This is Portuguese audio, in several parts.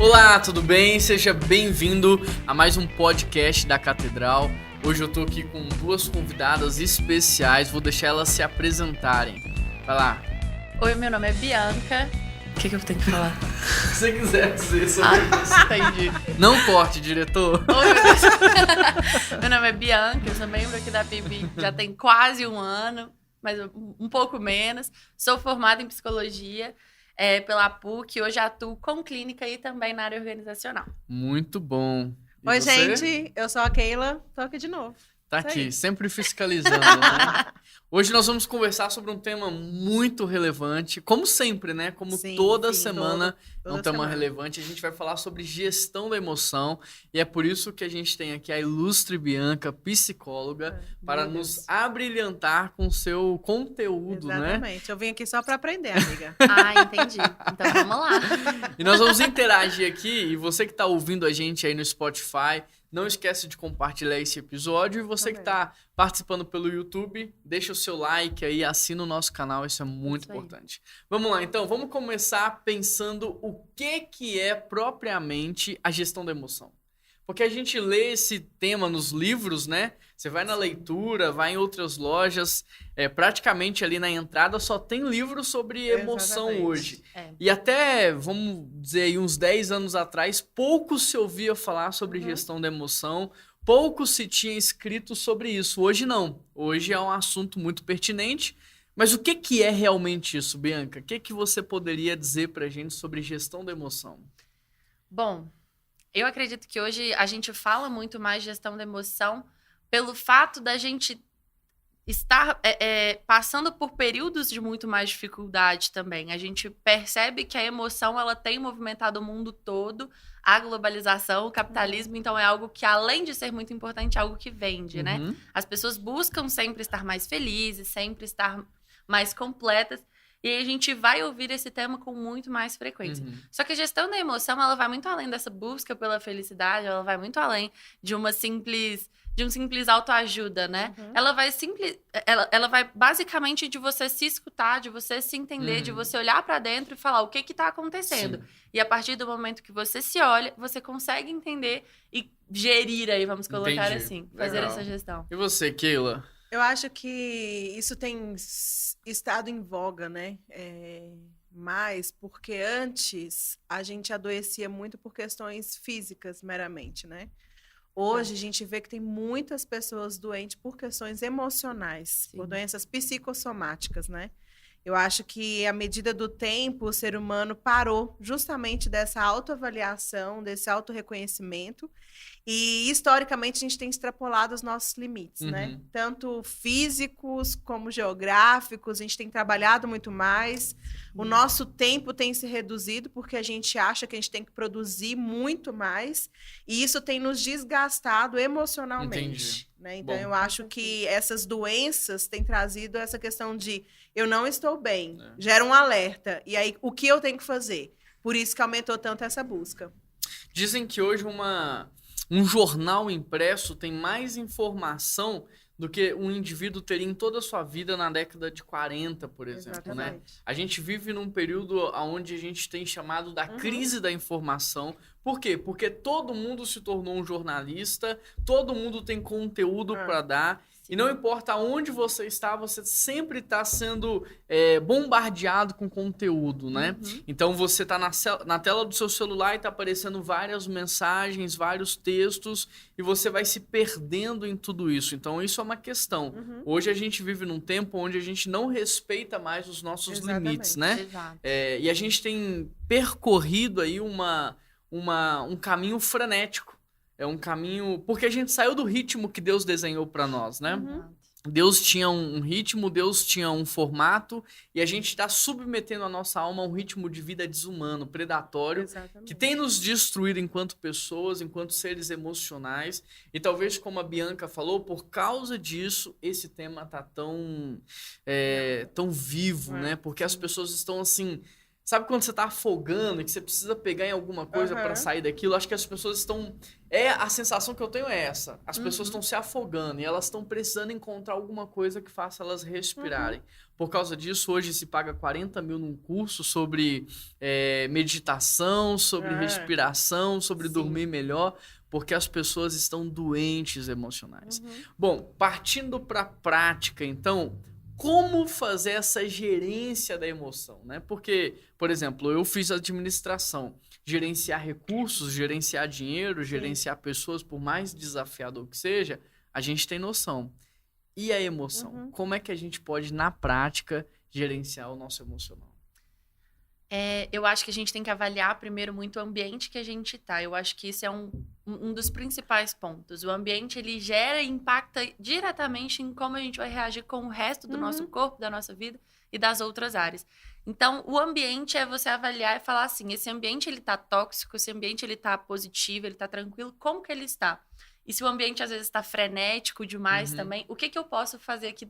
Olá, tudo bem? Seja bem-vindo a mais um podcast da Catedral. Hoje eu tô aqui com duas convidadas especiais, vou deixar elas se apresentarem. Vai lá. Oi, meu nome é Bianca. O que eu tenho que falar? Se você quiser dizer sobre isso. Entendi. Não corte, diretor. Oi, meu Deus. Meu nome é Bianca, eu sou membro aqui da PIB já tem quase um ano, mas um pouco menos. Sou formada em psicologia pela PUC, hoje atuo com clínica e também na área organizacional. Muito bom. E Oi, você? gente, eu sou a Keila, tô aqui de novo. Tá Isso aqui, aí. sempre fiscalizando, né? Hoje nós vamos conversar sobre um tema muito relevante, como sempre, né? Como Sim, toda sim, semana é um toda tema semana. relevante. A gente vai falar sobre gestão da emoção e é por isso que a gente tem aqui a ilustre Bianca, psicóloga, para Meu nos Deus. abrilhantar com seu conteúdo, né? Exatamente, eu vim aqui só pra aprender, amiga. Ah, entendi. Então vamos lá. E nós vamos interagir aqui, e você que está ouvindo a gente aí no Spotify, não esquece de compartilhar esse episódio. E você que está participando pelo YouTube, deixa o seu like aí, assina o nosso canal, isso é muito Isso aí. importante. Vamos lá, então, vamos começar pensando o que é propriamente a gestão da emoção. Porque a gente lê esse tema nos livros, né? Você vai na leitura, vai em outras lojas, praticamente ali na entrada só tem livros sobre emoção Exatamente. hoje. É. E até, vamos dizer aí, uns 10 anos atrás, pouco se ouvia falar sobre gestão da emoção, pouco se tinha escrito sobre isso. Hoje não. Hoje é um assunto muito pertinente. Mas o que é realmente isso, Bianca? O que você poderia dizer pra gente sobre gestão da emoção? Bom, eu acredito que hoje a gente fala muito mais de gestão da emoção pelo fato da gente estar passando por períodos de muito mais dificuldade também. A gente percebe que a emoção ela tem movimentado o mundo todo, a globalização, o capitalismo, então é algo que, além de ser muito importante, é algo que vende, né? Uhum. As pessoas buscam sempre estar mais felizes, sempre estar mais completas, e aí a gente vai ouvir esse tema com muito mais frequência. Uhum. Só que a gestão da emoção, ela vai muito além dessa busca pela felicidade, ela vai muito além de um simples autoajuda, né? Ela vai basicamente de você se escutar, de você se entender, de você olhar pra dentro e falar o que tá acontecendo. Sim. E a partir do momento que você se olha, você consegue entender e gerir aí, vamos colocar Entendi. assim, fazer Legal. essa gestão. E você, Keila? Eu acho que isso tem estado em voga, né? Mais porque antes a gente adoecia muito por questões físicas meramente, né? Hoje a gente vê que tem muitas pessoas doentes por questões emocionais, Sim. por doenças psicossomáticas, né? Eu acho que à medida do tempo o ser humano parou justamente dessa autoavaliação, desse autorreconhecimento e historicamente a gente tem extrapolado os nossos limites, né? Tanto físicos como geográficos, a gente tem trabalhado muito mais. O nosso tempo tem se reduzido porque a gente acha que a gente tem que produzir muito mais e isso tem nos desgastado emocionalmente, né? Então Bom. eu acho que essas doenças têm trazido essa questão de eu não estou bem, gera um alerta. E aí, o que eu tenho que fazer? Por isso que aumentou tanto essa busca. Dizem que hoje um jornal impresso tem mais informação do que um indivíduo teria em toda a sua vida na década de 40, por exemplo, né? Exatamente. A gente vive num período onde a gente tem chamado da crise da informação. Por quê? Porque todo mundo se tornou um jornalista, todo mundo tem conteúdo para dar. E não importa onde você está, você sempre está sendo bombardeado com conteúdo, né? Então você está na tela do seu celular e está aparecendo várias mensagens, vários textos, e você vai se perdendo em tudo isso. Então isso é uma questão. Hoje a gente vive num tempo onde a gente não respeita mais os nossos Exatamente. limites, né? Exato. E a gente tem percorrido aí um caminho frenético. É um caminho... Porque a gente saiu do ritmo que Deus desenhou para nós, né? Deus tinha um ritmo, Deus tinha um formato, e a gente está submetendo a nossa alma a um ritmo de vida desumano, predatório, Exatamente. que tem nos destruído enquanto pessoas, enquanto seres emocionais. E talvez, como a Bianca falou, por causa disso, esse tema tá tão vivo, né? Porque as pessoas estão, assim, Sabe quando você tá afogando e que você precisa pegar em alguma coisa Aham. para sair daquilo? Acho que as pessoas estão... A sensação que eu tenho é essa. As pessoas estão se afogando e elas estão precisando encontrar alguma coisa que faça elas respirarem. Por causa disso, hoje se paga 40 mil num curso sobre meditação, sobre respiração, sobre dormir melhor, porque as pessoas estão doentes emocionais. Bom, partindo para a prática, então... Como fazer essa gerência da emoção, né? Porque, por exemplo, eu fiz administração. Gerenciar recursos, gerenciar dinheiro, gerenciar pessoas, por mais desafiador que seja, a gente tem noção. E a emoção? Como é que a gente pode, na prática, gerenciar o nosso emocional? Eu acho que a gente tem que avaliar primeiro muito o ambiente que a gente tá. Eu acho que isso é um dos principais pontos. O ambiente, ele gera e impacta diretamente em como a gente vai reagir com o resto do nosso corpo, da nossa vida e das outras áreas. Então, o ambiente é você avaliar e falar assim, esse ambiente, ele tá tóxico, esse ambiente, ele tá positivo, ele tá tranquilo, como que ele está? E se o ambiente, às vezes, está frenético demais também, o que eu posso fazer aqui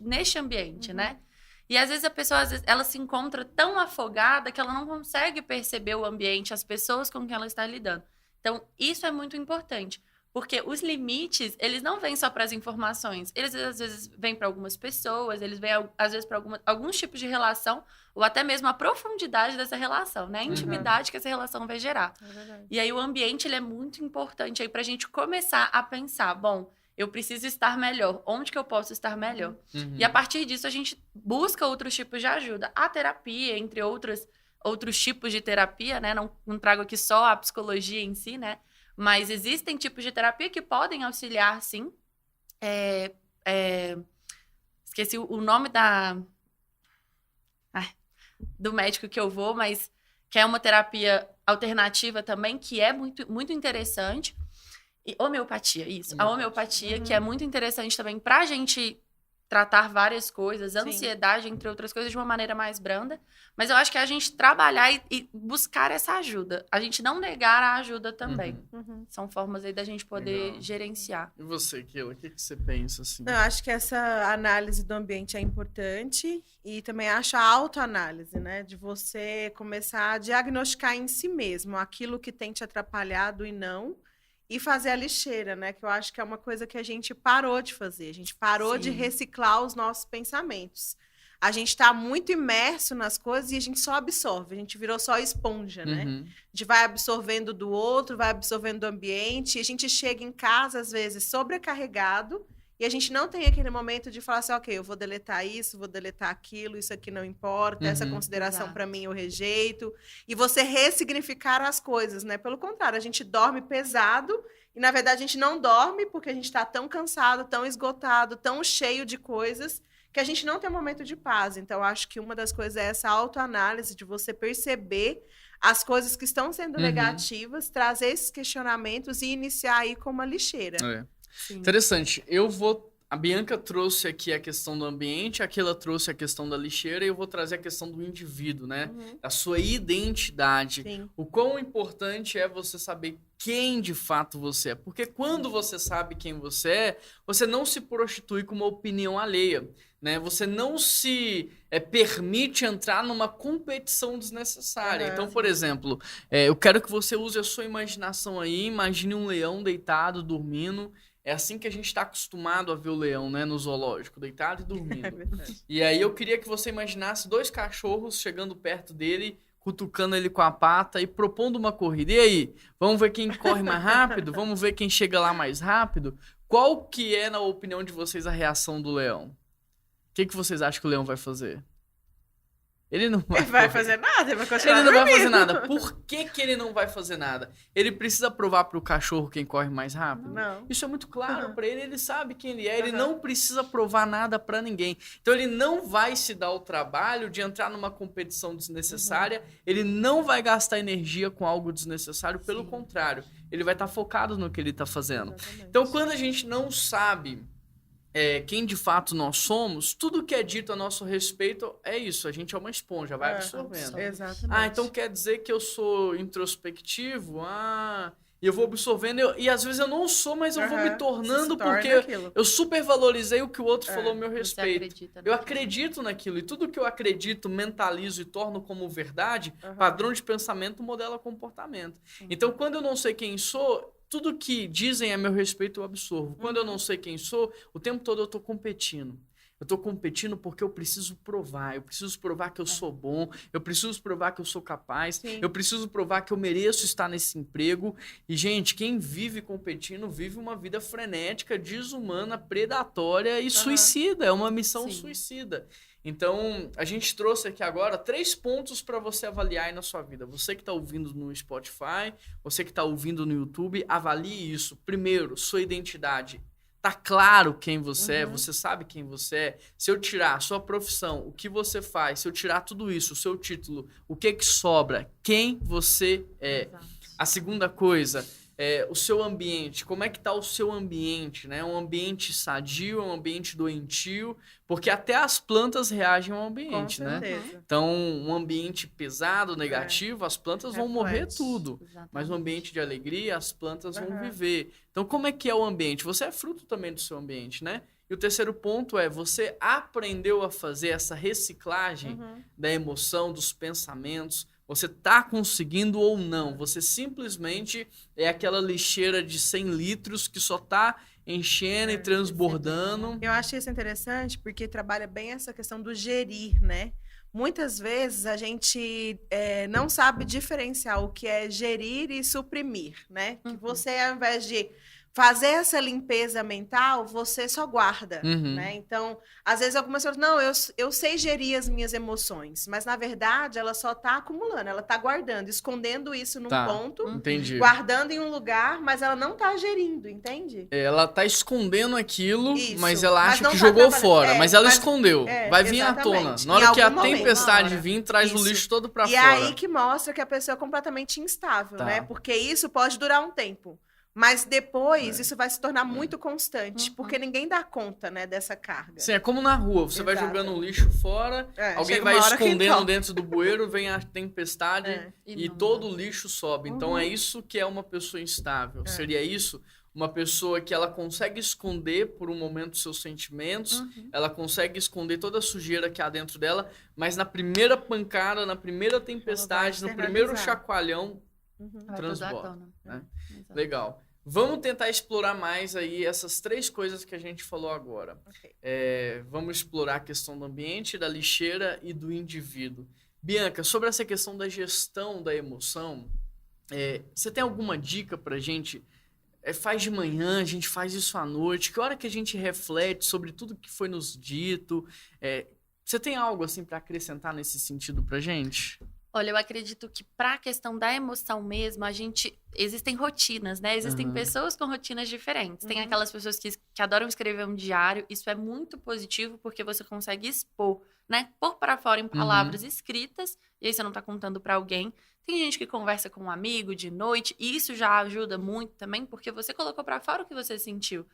neste ambiente, né? E às vezes a pessoa, ela se encontra tão afogada que ela não consegue perceber o ambiente, as pessoas com quem ela está lidando. Então, isso é muito importante, porque os limites, eles não vêm só para as informações, eles às vezes vêm para algumas pessoas, eles vêm às vezes para alguns tipos de relação, ou até mesmo a profundidade dessa relação, né? A intimidade que essa relação vai gerar. E aí o ambiente, ele é muito importante aí para a gente começar a pensar, bom, eu preciso estar melhor. Onde que eu posso estar melhor? E a partir disso, a gente busca outros tipos de ajuda. A terapia, entre outros tipos de terapia, né? Não trago aqui só a psicologia em si, né? Mas existem tipos de terapia que podem auxiliar, sim. Esqueci o nome do médico que eu vou, mas que é uma terapia alternativa também, que é muito, muito interessante. E homeopatia, isso. A homeopatia, que é muito interessante também pra gente tratar várias coisas, ansiedade, entre outras coisas, de uma maneira mais branda. Mas eu acho que é a gente trabalhar e buscar essa ajuda. A gente não negar a ajuda também. São formas aí da gente poder gerenciar. E você, Keila, o que você pensa, assim? Eu acho que essa análise do ambiente é importante e também acho a autoanálise, né? De você começar a diagnosticar em si mesmo aquilo que tem te atrapalhado e não... E fazer a lixeira, né? Que eu acho que é uma coisa que a gente parou de fazer. A gente parou de reciclar os nossos pensamentos. A gente está muito imerso nas coisas e a gente só absorve. A gente virou só esponja, né? A gente vai absorvendo do outro, vai absorvendo do ambiente. E a gente chega em casa, às vezes, sobrecarregado. E a gente não tem aquele momento de falar assim, ok, eu vou deletar isso, vou deletar aquilo, isso aqui não importa, essa consideração para mim eu rejeito. E você ressignificar as coisas, né? Pelo contrário, a gente dorme pesado e, na verdade, a gente não dorme porque a gente está tão cansado, tão esgotado, tão cheio de coisas que a gente não tem um momento de paz. Então, acho que uma das coisas é essa autoanálise de você perceber as coisas que estão sendo negativas, trazer esses questionamentos e iniciar aí com uma lixeira. Interessante. A Bianca trouxe aqui a questão do ambiente, a Keila trouxe a questão da lixeira e eu vou trazer a questão do indivíduo, né? Da sua identidade. O quão importante é você saber quem de fato você é. Porque quando você sabe quem você é, você não se prostitui com uma opinião alheia, né? Você não se permite entrar numa competição desnecessária. Então, por exemplo, eu quero que você use a sua imaginação aí, imagine um leão deitado, dormindo. É assim que a gente está acostumado a ver o leão, né, no zoológico, deitado e dormindo. E aí eu queria que você imaginasse 2 cachorros chegando perto dele, cutucando ele com a pata e propondo uma corrida. E aí, vamos ver quem corre mais rápido? Vamos ver quem chega lá mais rápido? Qual que é, na opinião de vocês, a reação do leão? O que vocês acham que o leão vai fazer? Ele não vai fazer nada, ele vai continuar Ele não dormindo. vai fazer nada. Por que ele não vai fazer nada? Ele precisa provar pro cachorro quem corre mais rápido? Não. Isso é muito claro pra ele, ele sabe quem ele é, ele não precisa provar nada pra ninguém. Então ele não vai se dar o trabalho de entrar numa competição desnecessária, ele não vai gastar energia com algo desnecessário, pelo contrário, ele vai estar focado no que ele tá fazendo. Exatamente. Então quando a gente não sabe quem de fato nós somos, tudo que é dito a nosso respeito é isso, a gente é uma esponja, vai absorvendo. Exatamente. Ah, então quer dizer que eu sou introspectivo? e eu vou absorvendo, e às vezes eu não sou, mas eu vou me tornando porque aquilo. eu supervalorizei o que o outro falou a meu Você respeito. acredita Eu naquilo. acredito naquilo, e tudo que eu acredito, mentalizo e torno como verdade, padrão de pensamento modela comportamento. Então, quando eu não sei quem sou, tudo que dizem a meu respeito eu absorvo. Quando eu não sei quem sou, o tempo todo eu tô competindo. Eu tô competindo porque eu preciso provar. Eu preciso provar que eu sou bom. Eu preciso provar que eu sou capaz. Sim. Eu preciso provar que eu mereço estar nesse emprego. E, gente, quem vive competindo vive uma vida frenética, desumana, predatória e suicida. É uma missão Sim. suicida. Então, a gente trouxe aqui agora 3 pontos para você avaliar aí na sua vida. Você que está ouvindo no Spotify, você que está ouvindo no YouTube, avalie isso. Primeiro, sua identidade. Tá claro quem você é, você sabe quem você é. Se eu tirar a sua profissão, o que você faz, se eu tirar tudo isso, o seu título, o que sobra? Quem você é? Exato. A segunda coisa é o seu ambiente. Como é que tá o seu ambiente, né? Um ambiente sadio, um ambiente doentio, porque até as plantas reagem ao ambiente, Com né? certeza. Então, um ambiente pesado, negativo, as plantas vão morrer Reflete. tudo. Exatamente. Mas um ambiente de alegria, as plantas vão Aham. viver. Então, como é que é o ambiente? Você é fruto também do seu ambiente, né? E o terceiro ponto é, você aprendeu a fazer essa reciclagem da emoção, dos pensamentos. Você tá conseguindo ou não? Você simplesmente é aquela lixeira de 100 litros que só tá enchendo e transbordando. Eu acho isso interessante porque trabalha bem essa questão do gerir, né? Muitas vezes a gente não sabe diferenciar o que é gerir e suprimir, né? Que você, ao invés de fazer essa limpeza mental, você só guarda, né? Então, às vezes algumas pessoas, não, eu sei gerir as minhas emoções, mas na verdade ela só tá acumulando, ela tá guardando, escondendo isso num ponto, Entendi. guardando em um lugar, mas ela não tá gerindo, entende? Ela tá escondendo aquilo, Isso, mas ela mas acha não que tá jogou trabalhando. fora, mas ela mas- escondeu. Vai vir à tona. exatamente. Na hora Em que a algum momento, tempestade na hora. vir, traz o Isso. lixo todo pra E fora. aí que mostra que a pessoa é completamente instável, Tá. né? Porque isso pode durar um tempo. Mas depois isso vai se tornar muito constante, porque ninguém dá conta, né, dessa carga. Sim, é como na rua, você vai Exato. jogando o lixo fora, alguém chega vai uma hora que escondendo entope. dentro do bueiro, vem a tempestade e Inunda. todo o lixo sobe. Então é isso que é uma pessoa instável. Seria isso? Uma pessoa que ela consegue esconder por um momento seus sentimentos, ela consegue esconder toda a sujeira que há dentro dela, mas na primeira pancada, na primeira tempestade, no primeiro externalizar. chacoalhão, Vai transborda, tudo à tona. né? Exato. Legal. Vamos tentar explorar mais aí essas 3 coisas que a gente falou agora. Ok. Vamos explorar a questão do ambiente, da lixeira e do indivíduo. Bianca, sobre essa questão da gestão da emoção, você tem alguma dica pra gente? Faz de manhã, a gente faz isso à noite? Que hora que a gente reflete sobre tudo que foi nos dito? Você tem algo assim para acrescentar nesse sentido pra gente? Olha, eu acredito que para a questão da emoção mesmo, existem rotinas, né? Existem pessoas com rotinas diferentes. Tem aquelas pessoas que adoram escrever um diário. Isso é muito positivo porque você consegue expor, né? Pôr para fora em palavras escritas. E aí você não tá contando para alguém. Tem gente que conversa com um amigo de noite. E isso já ajuda muito também, porque você colocou para fora o que você sentiu.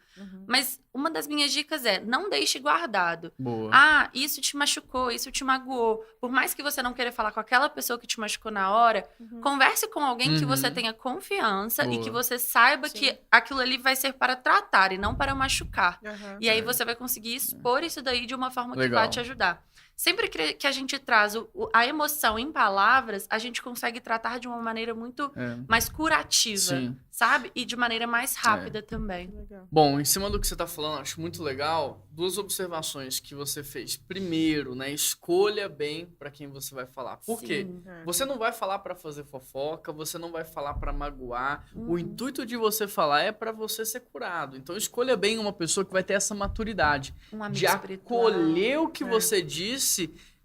Mas uma das minhas dicas é, não deixe guardado. Boa. Ah, isso te machucou, isso te magoou. Por mais que você não queira falar com aquela pessoa que te machucou na hora, converse com alguém que você tenha confiança e Boa. que você saiba que aquilo ali vai ser para tratar e não para machucar. E aí você vai conseguir expor isso daí de uma forma que Legal. vai te ajudar. Sempre que a gente traz a emoção em palavras, a gente consegue tratar de uma maneira muito mais curativa, Sim. sabe? E de maneira mais rápida também. Legal. Bom, em cima do que você está falando, acho muito legal 2 observações que você fez. Primeiro, né, escolha bem para quem você vai falar. Por quê? Sim. Você não vai falar para fazer fofoca, você não vai falar para magoar. O intuito de você falar é para você ser curado. Então escolha bem uma pessoa que vai ter essa maturidade Um amigo de espiritual. acolher o que você disse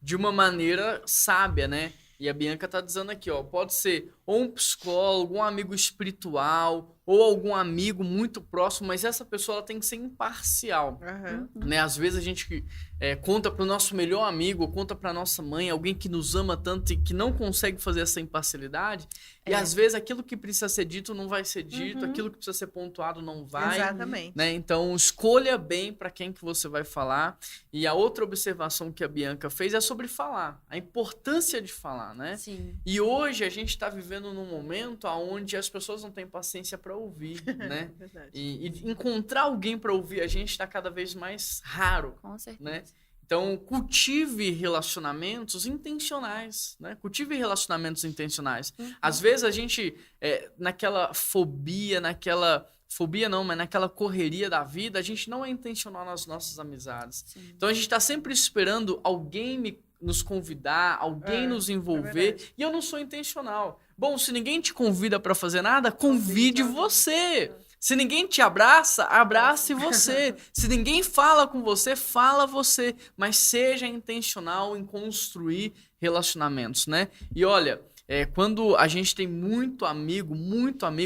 de uma maneira sábia, né? E a Bianca tá dizendo aqui, ó, pode ser ou um psicólogo, um amigo espiritual, ou algum amigo muito próximo, mas essa pessoa ela tem que ser imparcial. Né? Às vezes a gente conta para o nosso melhor amigo, conta para nossa mãe, alguém que nos ama tanto e que não consegue fazer essa imparcialidade, e às vezes aquilo que precisa ser dito não vai ser dito, aquilo que precisa ser pontuado não vai. Exatamente. Né? Então, escolha bem para quem que você vai falar. E a outra observação que a Bianca fez é sobre falar, a importância de falar, né? Sim. E hoje a gente está vivendo num momento onde as pessoas não têm paciência para ouvir, né? E encontrar alguém para ouvir a gente está cada vez mais raro. Com certeza. Né? Então, cultive relacionamentos intencionais, né? Cultive relacionamentos intencionais. Às vezes a gente, naquela fobia, mas naquela correria da vida, a gente não é intencional nas nossas amizades. Sim. Então, a gente está sempre esperando alguém nos convidar, alguém nos envolver, e eu não sou intencional. Bom, se ninguém te convida para fazer nada, convide você. Se ninguém te abraça, abrace você. Se ninguém fala com você, fala você. Mas seja intencional em construir relacionamentos, né? E olha, quando a gente tem muito amigo,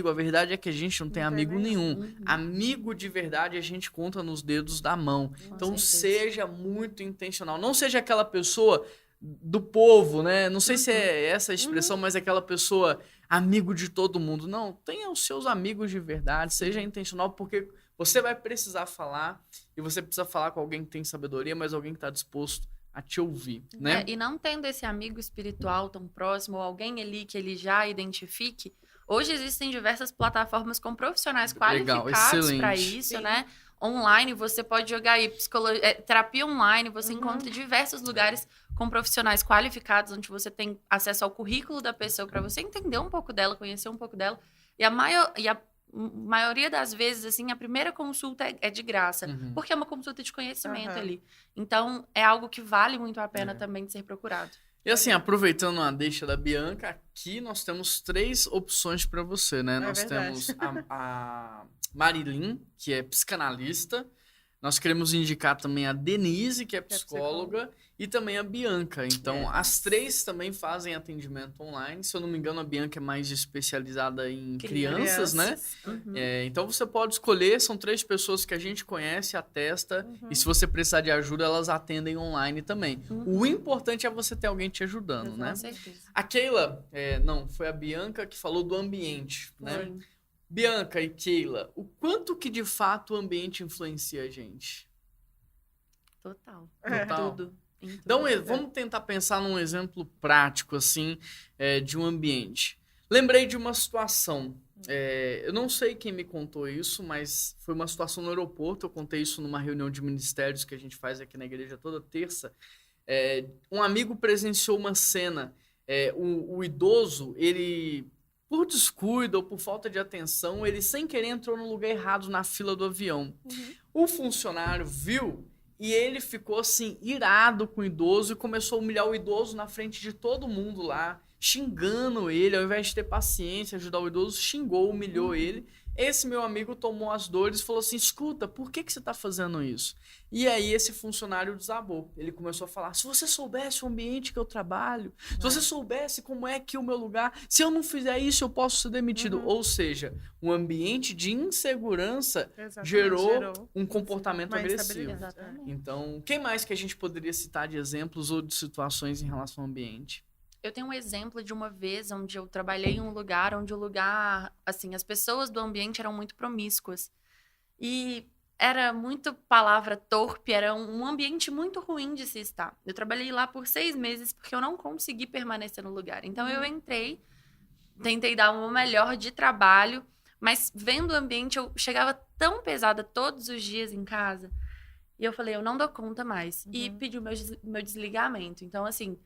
a verdade é que a gente não tem amigo nenhum. Amigo de verdade a gente conta nos dedos da mão. Então seja muito intencional. Não seja aquela pessoa do povo, né? Não sei se é essa a expressão, mas aquela pessoa amigo de todo mundo. Não, tenha os seus amigos de verdade, seja intencional, porque você vai precisar falar, e você precisa falar com alguém que tem sabedoria, mas alguém que está disposto a te ouvir, né? E não tendo esse amigo espiritual tão próximo, ou alguém ali que ele já identifique, hoje existem diversas plataformas com profissionais qualificados para isso, sim, né? Online, você pode jogar aí terapia online, você encontra diversos lugares com profissionais qualificados, onde você tem acesso ao currículo da pessoa para você entender um pouco dela, conhecer um pouco dela. E a maioria das vezes, assim, a primeira consulta é de graça, porque é uma consulta de conhecimento ali. Então, é algo que vale muito a pena também de ser procurado. E assim, aproveitando a deixa da Bianca, aqui nós temos 3 opções para você, né? Nós temos a Marilyn, que é psicanalista. Nós queremos indicar também a Denise, que é psicóloga, e também a Bianca. Então, as 3 também fazem atendimento online. Se eu não me engano, a Bianca é mais especializada em crianças, né? Então, você pode escolher. São 3 pessoas que a gente conhece, atesta. E se você precisar de ajuda, elas atendem online também. O importante é você ter alguém te ajudando, né? Com certeza. A Keila, foi a Bianca que falou do ambiente, né? Sim. Bianca e Keila, o quanto que de fato o ambiente influencia a gente? Total. Tudo. Tudo. Então, vamos tentar pensar num exemplo prático, assim, de um ambiente. Lembrei de uma situação. Eu não sei quem me contou isso, mas foi uma situação no aeroporto. Eu contei isso numa reunião de ministérios que a gente faz aqui na igreja toda terça. Um amigo presenciou uma cena. O idoso, ele, por descuido ou por falta de atenção, ele sem querer entrou no lugar errado na fila do avião. O funcionário viu e ele ficou assim, irado com o idoso e começou a humilhar o idoso na frente de todo mundo lá, xingando ele, ao invés de ter paciência, ajudar o idoso, xingou, humilhou ele. Esse meu amigo tomou as dores e falou assim, escuta, por que você está fazendo isso? E aí esse funcionário desabou. Ele começou a falar, se você soubesse o ambiente que eu trabalho, se você soubesse como é que o meu lugar, se eu não fizer isso, eu posso ser demitido. Ou seja, um ambiente de insegurança gerou um comportamento agressivo. Então, quem mais que a gente poderia citar de exemplos ou de situações em relação ao ambiente? Eu tenho um exemplo de uma vez onde eu trabalhei em um lugar onde o lugar, assim, as pessoas do ambiente eram muito promíscuas. E era muito palavra torpe, era um ambiente muito ruim de se estar. Eu trabalhei lá por 6 meses porque eu não consegui permanecer no lugar. Então eu entrei, tentei dar o melhor de trabalho, mas vendo o ambiente eu chegava tão pesada todos os dias em casa. E eu falei, eu não dou conta mais. E pedi o meu desligamento. Então, assim,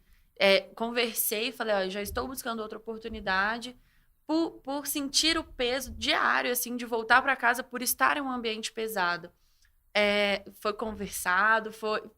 conversei, falei, eu já estou buscando outra oportunidade por sentir o peso diário, assim, de voltar para casa por estar em um ambiente pesado. Foi conversado,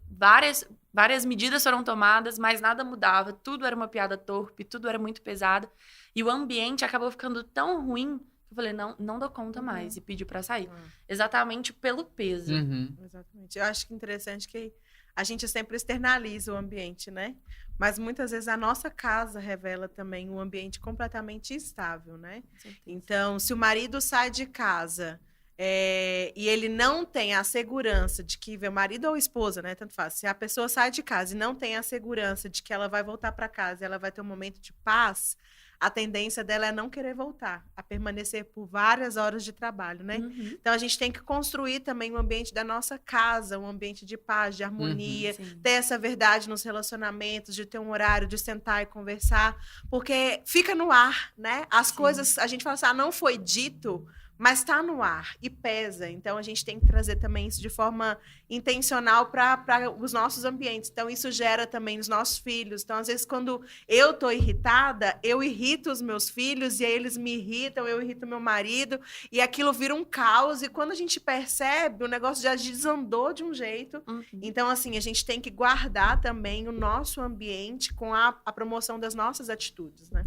várias medidas foram tomadas, mas nada mudava, tudo era uma piada torpe, tudo era muito pesado, e o ambiente acabou ficando tão ruim que eu falei, não dou conta mais, e pedi para sair. Exatamente pelo peso. Exatamente. Eu acho que interessante que a gente sempre externaliza o ambiente, né? Mas muitas vezes a nossa casa revela também um ambiente completamente instável, né? Então, se o marido sai de casa e ele não tem a segurança de que, o marido ou esposa, né? Tanto faz. Se a pessoa sai de casa e não tem a segurança de que ela vai voltar para casa e ela vai ter um momento de paz, a tendência dela é não querer voltar, a permanecer por várias horas de trabalho, né? Então, a gente tem que construir também o ambiente da nossa casa, um ambiente de paz, de harmonia, ter essa verdade nos relacionamentos, de ter um horário de sentar e conversar, porque fica no ar, né? As coisas, a gente fala assim, não foi dito, mas está no ar e pesa. Então, a gente tem que trazer também isso de forma intencional para os nossos ambientes. Então, isso gera também nos nossos filhos. Então, às vezes, quando eu estou irritada, eu irrito os meus filhos e aí eles me irritam, eu irrito meu marido e aquilo vira um caos. E quando a gente percebe, o negócio já desandou de um jeito. Então, assim, a gente tem que guardar também o nosso ambiente com a promoção das nossas atitudes, né?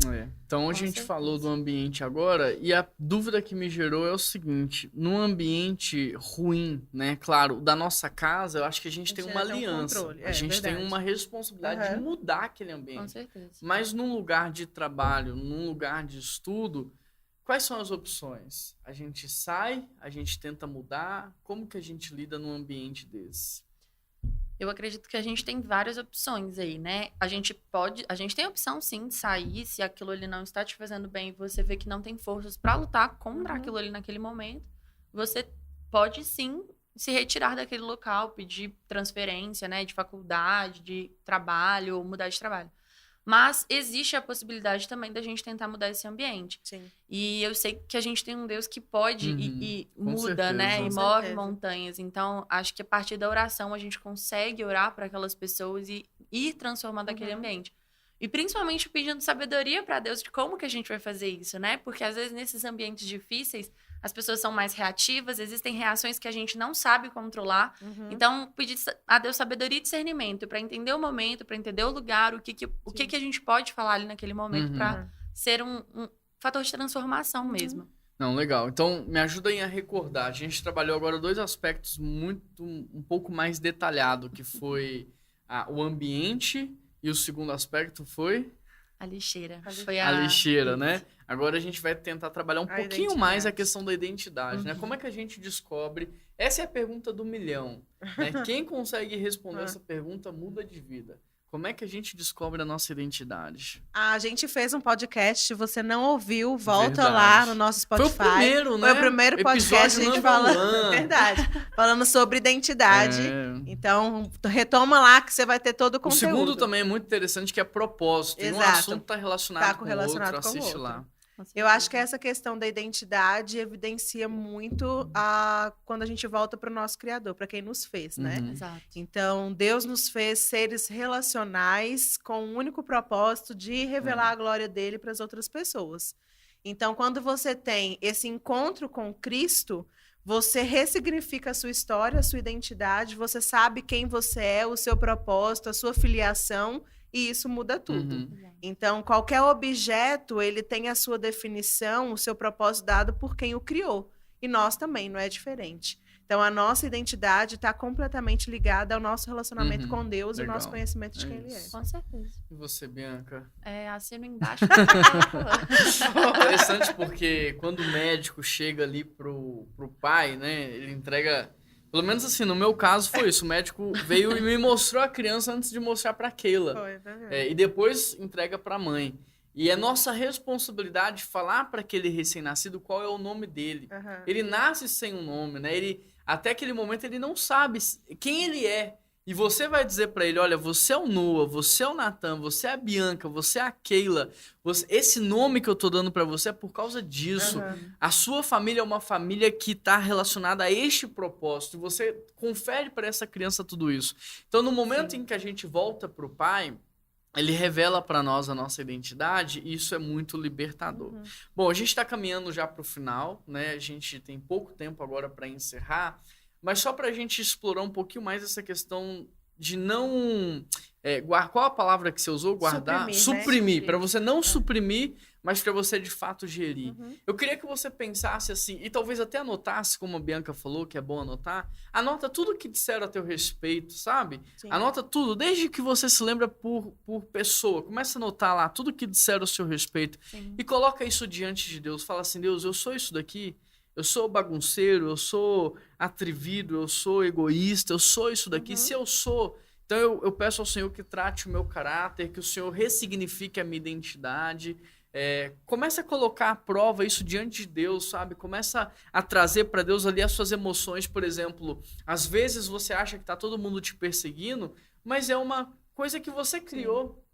Então, a gente falou do ambiente agora e a dúvida que me gerou é o seguinte, num ambiente ruim, né, claro, da nossa casa, eu acho que a gente tem uma aliança, a gente tem uma responsabilidade de mudar aquele ambiente. Com certeza. Mas num lugar de trabalho, num lugar de estudo, quais são as opções? A gente sai, a gente tenta mudar, como que a gente lida num ambiente desse? Eu acredito que a gente tem várias opções aí, né? A gente tem a opção, sim, de sair, se aquilo ali não está te fazendo bem, você vê que não tem forças para lutar contra aquilo ali naquele momento, você pode, sim, se retirar daquele local, pedir transferência, né, de faculdade, de trabalho, ou mudar de trabalho. Mas existe a possibilidade também da gente tentar mudar esse ambiente. Sim. E eu sei que a gente tem um Deus que pode e muda, certeza. né? E move montanhas. Então, acho que a partir da oração a gente consegue orar para aquelas pessoas e ir transformando aquele ambiente. E principalmente pedindo sabedoria para Deus de como que a gente vai fazer isso, né? Porque às vezes nesses ambientes difíceis as pessoas são mais reativas, existem reações que a gente não sabe controlar. Então, pedir a Deus sabedoria e discernimento para entender o momento, para entender o lugar, o que a gente pode falar ali naquele momento para ser um fator de transformação mesmo. Não, legal. Então, me ajudem a recordar. A gente trabalhou agora 2 aspectos um pouco mais detalhado, que foi o ambiente e o segundo aspecto foi... A lixeira. Foi a lixeira, né? Agora a gente vai tentar trabalhar um pouquinho mais a questão da identidade, né? Como é que a gente descobre? Essa é a pergunta do milhão, né? Quem consegue responder essa pergunta muda de vida. Como é que a gente descobre a nossa identidade? A gente fez um podcast, se você não ouviu, volta lá no nosso Spotify. Foi o primeiro, né? Foi o primeiro podcast a gente falando. Verdade. Falando sobre identidade. Então, retoma lá que você vai ter todo o conteúdo. O segundo também é muito interessante, que é propósito. Exato. E um assunto está relacionado com o outro, assiste lá. Eu acho que essa questão da identidade evidencia muito quando a gente volta para o nosso Criador, para quem nos fez, né? Exato. Então, Deus nos fez seres relacionais com o único propósito de revelar a glória dele para as outras pessoas. Então, quando você tem esse encontro com Cristo, você ressignifica a sua história, a sua identidade, você sabe quem você é, o seu propósito, a sua filiação, e isso muda tudo. Então, qualquer objeto, ele tem a sua definição, o seu propósito dado por quem o criou. E nós também, não é diferente. Então, a nossa identidade está completamente ligada ao nosso relacionamento com Deus e ao nosso conhecimento de quem Ele é. Com certeza. E você, Bianca? Assino embaixo. Interessante porque quando o médico chega ali pro pai, né, ele entrega... Pelo menos assim, no meu caso foi isso. O médico veio e me mostrou a criança antes de mostrar para Keila. E depois entrega para a mãe. E é nossa responsabilidade falar para aquele recém-nascido qual é o nome dele. Ele nasce sem um nome, né? Até aquele momento ele não sabe quem ele é. E você vai dizer para ele, olha, você é o Noah, você é o Natan, você é a Bianca, você é a Keila. Esse nome que eu tô dando para você é por causa disso. A sua família é uma família que está relacionada a este propósito. E você confere para essa criança tudo isso. Então, no momento em que a gente volta pro pai, ele revela para nós a nossa identidade e isso é muito libertador. Bom, a gente está caminhando já para o final, né? A gente tem pouco tempo agora para encerrar. Mas só para a gente explorar um pouquinho mais essa questão de não qual a palavra que você usou? Guardar? Suprimir, né? para você não suprimir, mas para você de fato gerir. Uhum. Eu queria que você pensasse assim, e talvez até anotasse, como a Bianca falou, que é bom anotar. Anota tudo que disseram a teu respeito, sabe? Sim. Anota tudo, desde que você se lembra por pessoa. Começa a anotar lá tudo que disseram a seu respeito. Sim. E coloca isso diante de Deus. Fala assim, Deus, eu sou isso daqui. Eu sou bagunceiro, eu sou atrevido, eu sou egoísta, eu sou isso daqui. Se eu sou... Então eu peço ao Senhor que trate o meu caráter, que o Senhor ressignifique a minha identidade. Começa a colocar à prova isso diante de Deus, sabe? Começa a trazer para Deus ali as suas emoções. Por exemplo, às vezes você acha que está todo mundo te perseguindo, mas é uma coisa que você criou.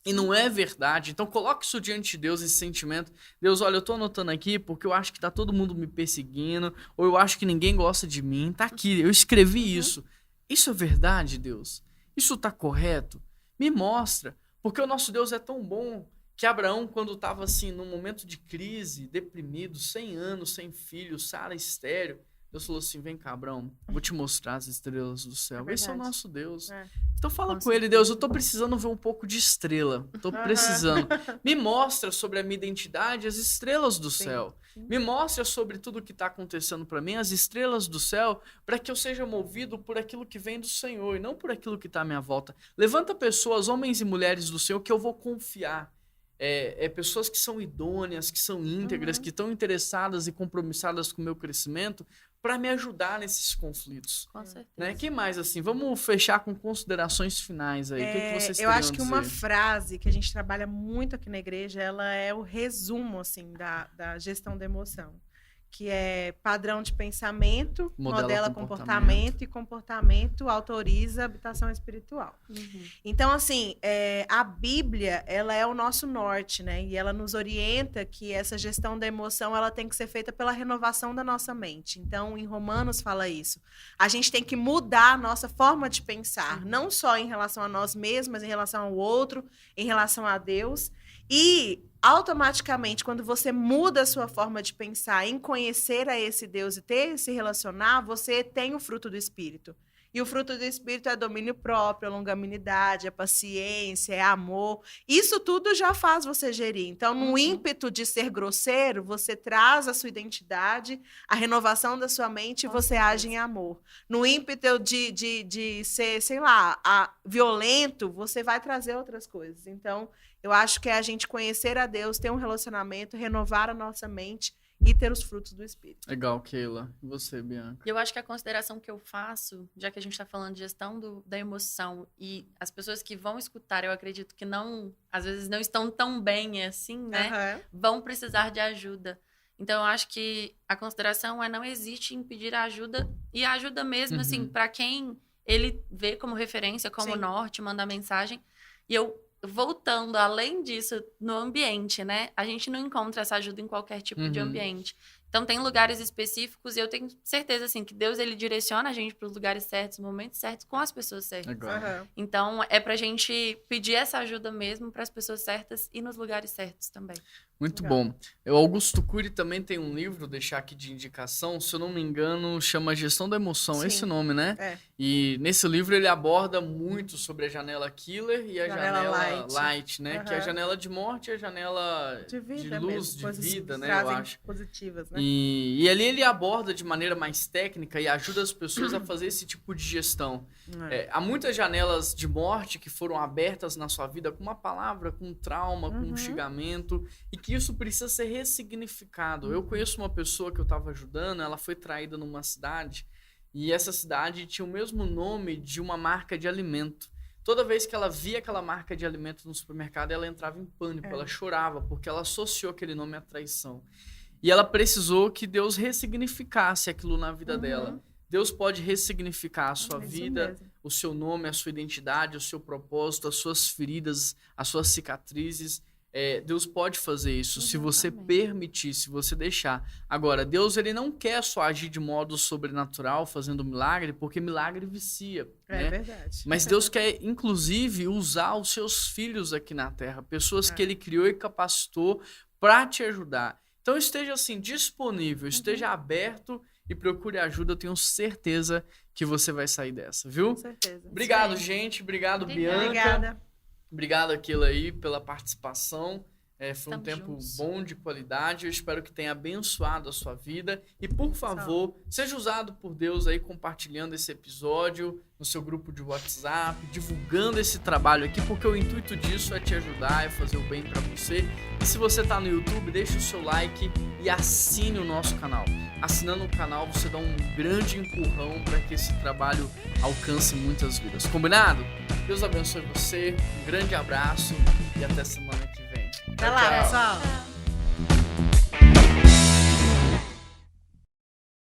E não é verdade. Então coloque isso diante de Deus, esse sentimento. Deus, olha, eu tô anotando aqui porque eu acho que tá todo mundo me perseguindo, ou eu acho que ninguém gosta de mim. Tá aqui, eu escrevi isso. Isso é verdade, Deus? Isso tá correto? Me mostra. Porque o nosso Deus é tão bom que Abraão, quando estava assim, num momento de crise, deprimido, 100 anos, sem filho, Sara estéril, Deus falou assim, vem cá, Abraão, vou te mostrar as estrelas do céu. Esse é o nosso Deus. Então fala com ele, Deus, eu tô precisando ver um pouco de estrela. Tô precisando. Me mostra sobre a minha identidade as estrelas do céu. Me mostra sobre tudo que está acontecendo para mim, as estrelas do céu, para que eu seja movido por aquilo que vem do Senhor e não por aquilo que está à minha volta. Levanta pessoas, homens e mulheres do Senhor, que eu vou confiar. Pessoas que são idôneas, que são íntegras, que estão interessadas e compromissadas com o meu crescimento, para me ajudar nesses conflitos. Com certeza. Né? Que mais, assim? Vamos fechar com considerações finais aí. O que vocês Eu acho que teriam a uma dizer? frase que a gente trabalha muito aqui na igreja, ela é o resumo, assim, da gestão da emoção. Que é padrão de pensamento, modela comportamento e comportamento autoriza habitação espiritual. Então, assim, a Bíblia, ela é o nosso norte, né? E ela nos orienta que essa gestão da emoção, ela tem que ser feita pela renovação da nossa mente. Então, em Romanos fala isso. A gente tem que mudar a nossa forma de pensar, não só em relação a nós mesmos, mas em relação ao outro, em relação a Deus. E automaticamente, quando você muda a sua forma de pensar em conhecer a esse Deus e ter se relacionar, você tem o fruto do Espírito. E o fruto do Espírito é domínio próprio, é longanimidade, é paciência, é amor. Isso tudo já faz você gerir. Então, no ímpeto de ser grosseiro, você traz a sua identidade, a renovação da sua mente e você age em amor. No ímpeto de ser, sei lá, violento, você vai trazer outras coisas. Então, eu acho que é a gente conhecer a Deus, ter um relacionamento, renovar a nossa mente e ter os frutos do Espírito. Legal, Keila. E você, Bianca? Eu acho que a consideração que eu faço, já que a gente está falando de gestão da emoção, e as pessoas que vão escutar, eu acredito que não, às vezes não estão tão bem assim, né? Vão precisar de ajuda. Então, eu acho que a consideração não existe em pedir ajuda, e a ajuda mesmo, assim, para quem ele vê como referência, como norte, manda mensagem. E eu, voltando, além disso, no ambiente, né? A gente não encontra essa ajuda em qualquer tipo de ambiente. Então, tem lugares específicos e eu tenho certeza, assim, que Deus, ele direciona a gente para os lugares certos, nos momentos certos, com as pessoas certas. Então, é pra gente pedir essa ajuda mesmo para as pessoas certas e nos lugares certos também. Muito bom. O Augusto Cury também tem um livro, deixar aqui de indicação, se eu não me engano, chama Gestão da Emoção, esse nome, né? E nesse livro ele aborda muito sobre a janela killer e a janela light, né? Que é a janela de morte e a janela de luz, de vida, né? Eu acho. Positivas, né? E ali ele aborda de maneira mais técnica e ajuda as pessoas a fazer esse tipo de gestão. Há muitas janelas de morte que foram abertas na sua vida com uma palavra, com um trauma, com um xingamento, e que isso precisa ser ressignificado. Eu conheço uma pessoa que eu estava ajudando, ela foi traída numa cidade, e essa cidade tinha o mesmo nome de uma marca de alimento. Toda vez que ela via aquela marca de alimento no supermercado, ela entrava em pânico, ela chorava, porque ela associou aquele nome à traição. E ela precisou que Deus ressignificasse aquilo na vida dela. Deus pode ressignificar a sua vida, o seu nome, a sua identidade, o seu propósito, as suas feridas, as suas cicatrizes. Deus pode fazer isso, se você permitir, se você deixar. Agora, Deus, ele não quer só agir de modo sobrenatural, fazendo milagre, porque milagre vicia. É verdade. Mas Deus quer, inclusive, usar os seus filhos aqui na Terra, pessoas que ele criou e capacitou para te ajudar. Então, esteja assim, disponível, esteja aberto e procure ajuda. Eu tenho certeza que você vai sair dessa, viu? Com certeza. Obrigado, gente. Obrigado, Bianca. Obrigada. Obrigado, Aquila, aí, pela participação. Foi um Estamos tempo juntos. bom, de qualidade. Eu espero que tenha abençoado a sua vida. E, por favor, seja usado por Deus aí, compartilhando esse episódio no seu grupo de WhatsApp, divulgando esse trabalho aqui, porque o intuito disso é te ajudar, é fazer o bem para você. E se você tá no YouTube, deixa o seu like e assine o nosso canal. Assinando o canal, você dá um grande empurrão para que esse trabalho alcance muitas vidas. Combinado? Deus abençoe você, um grande abraço e até semana que vem. Até lá, pessoal.